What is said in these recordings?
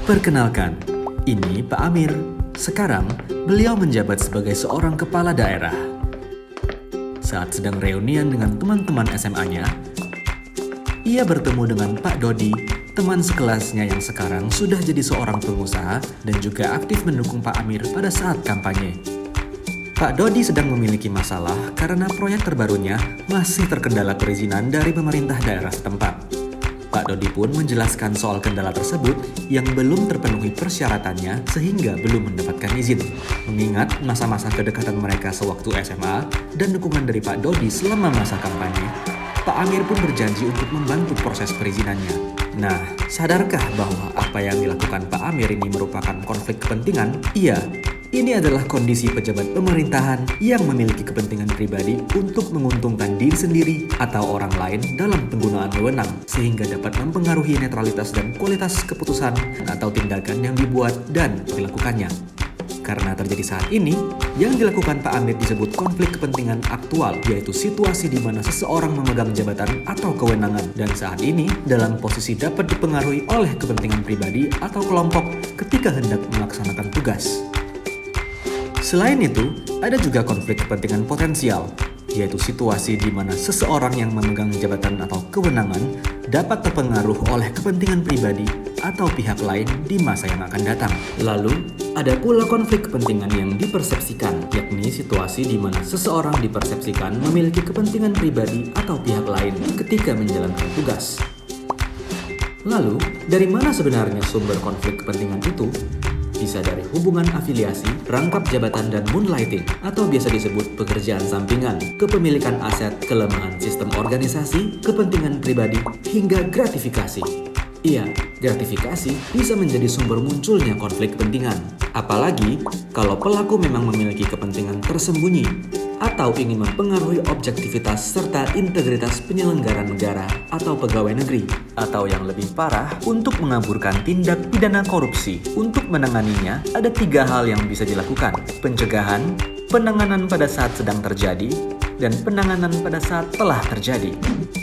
Perkenalkan, ini Pak Amir. Sekarang, beliau menjabat sebagai seorang kepala daerah. Saat sedang reunian dengan teman-teman SMA-nya, ia bertemu dengan Pak Dodi, teman sekelasnya yang sekarang sudah jadi seorang pengusaha dan juga aktif mendukung Pak Amir pada saat kampanye. Pak Dodi sedang memiliki masalah karena proyek terbarunya masih terkendala perizinan dari pemerintah daerah setempat. Pak Dodi pun menjelaskan soal kendala tersebut yang belum terpenuhi persyaratannya sehingga belum mendapatkan izin. Mengingat masa-masa kedekatan mereka sewaktu SMA dan dukungan dari Pak Dodi selama masa kampanye, Pak Amir pun berjanji untuk membantu proses perizinannya. Nah, sadarkah bahwa apa yang dilakukan Pak Amir ini merupakan konflik kepentingan? Iya, ini adalah kondisi pejabat pemerintahan yang memiliki kepentingan pribadi untuk menguntungkan diri sendiri atau orang lain dalam penggunaan wewenang, sehingga dapat mempengaruhi netralitas dan kualitas keputusan atau tindakan yang dibuat dan dilakukannya. Karena terjadi saat ini, yang dilakukan Pak Amir disebut konflik kepentingan aktual, yaitu situasi di mana seseorang memegang jabatan atau kewenangan dan saat ini dalam posisi dapat dipengaruhi oleh kepentingan pribadi atau kelompok ketika hendak melaksanakan tugas. Selain itu, ada juga konflik kepentingan potensial, yaitu situasi di mana seseorang yang memegang jabatan atau kewenangan dapat terpengaruh oleh kepentingan pribadi atau pihak lain di masa yang akan datang. Lalu, ada pula konflik kepentingan yang dipersepsikan, yakni situasi di mana seseorang dipersepsikan memiliki kepentingan pribadi atau pihak lain ketika menjalankan tugas. Lalu, dari mana sebenarnya sumber konflik kepentingan itu? Bisa dari hubungan afiliasi, rangkap jabatan dan moonlighting atau biasa disebut pekerjaan sampingan, kepemilikan aset, kelemahan sistem organisasi, kepentingan pribadi, hingga gratifikasi. Iya, gratifikasi bisa menjadi sumber munculnya konflik kepentingan. Apalagi kalau pelaku memang memiliki kepentingan tersembunyi atau ingin mempengaruhi objektivitas serta integritas penyelenggara negara atau pegawai negeri. Atau yang lebih parah, untuk mengaburkan tindak pidana korupsi. Untuk menanganinya, ada 3 hal yang bisa dilakukan: pencegahan, penanganan pada saat sedang terjadi, dan penanganan pada saat telah terjadi.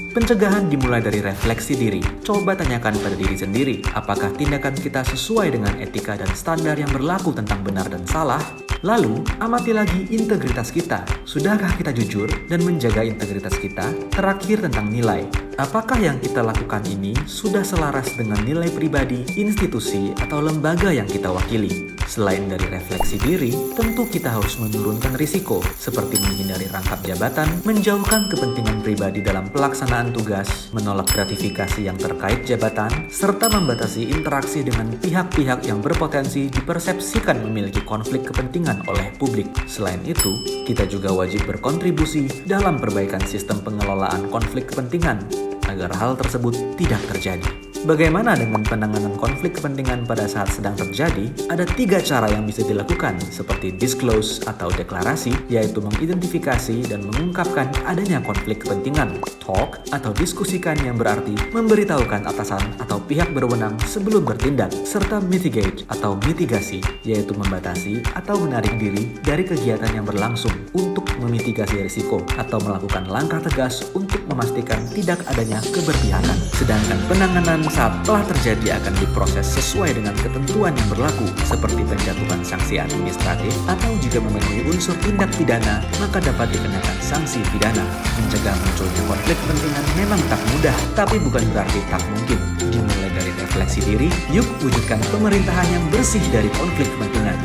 Pencegahan dimulai dari refleksi diri. Coba tanyakan pada diri sendiri, apakah tindakan kita sesuai dengan etika dan standar yang berlaku tentang benar dan salah? Lalu, amati lagi integritas kita. Sudahkah kita jujur dan menjaga integritas kita? Terakhir tentang nilai. Apakah yang kita lakukan ini sudah selaras dengan nilai pribadi, institusi, atau lembaga yang kita wakili? Selain dari refleksi diri, tentu kita harus menurunkan risiko, seperti menghindari rangkap jabatan, menjauhkan kepentingan pribadi dalam pelaksanaan tugas, menolak gratifikasi yang terkait jabatan, serta membatasi interaksi dengan pihak-pihak yang berpotensi dipersepsikan memiliki konflik kepentingan oleh publik. Selain itu, kita juga wajib berkontribusi dalam perbaikan sistem pengelolaan konflik kepentingan agar hal tersebut tidak terjadi. Bagaimana dengan penanganan konflik kepentingan pada saat sedang terjadi? Ada 3 cara yang bisa dilakukan, seperti disclose atau deklarasi, yaitu mengidentifikasi dan mengungkapkan adanya konflik kepentingan. Talk atau diskusikan, yang berarti memberitahukan atasan atau pihak berwenang sebelum bertindak. Serta mitigate atau mitigasi, yaitu membatasi atau menarik diri dari kegiatan yang berlangsung untuk memitigasi risiko atau melakukan langkah tegas untuk memastikan tidak adanya keberpihakan. Sedangkan penanganan saat telah terjadi akan diproses sesuai dengan ketentuan yang berlaku, seperti penjatuhan sanksi administratif atau jika memenuhi unsur tindak pidana, maka dapat dikenakan sanksi pidana. Mencegah munculnya konflik kepentingan memang tak mudah, tapi bukan berarti tak mungkin. Dimulai dari refleksi diri, yuk wujudkan pemerintahan yang bersih dari konflik kepentingan.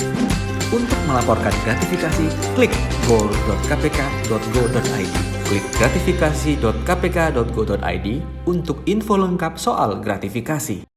Untuk melaporkan gratifikasi, klik go.kpk.go.id. Klik gratifikasi.kpk.go.id untuk info lengkap soal gratifikasi.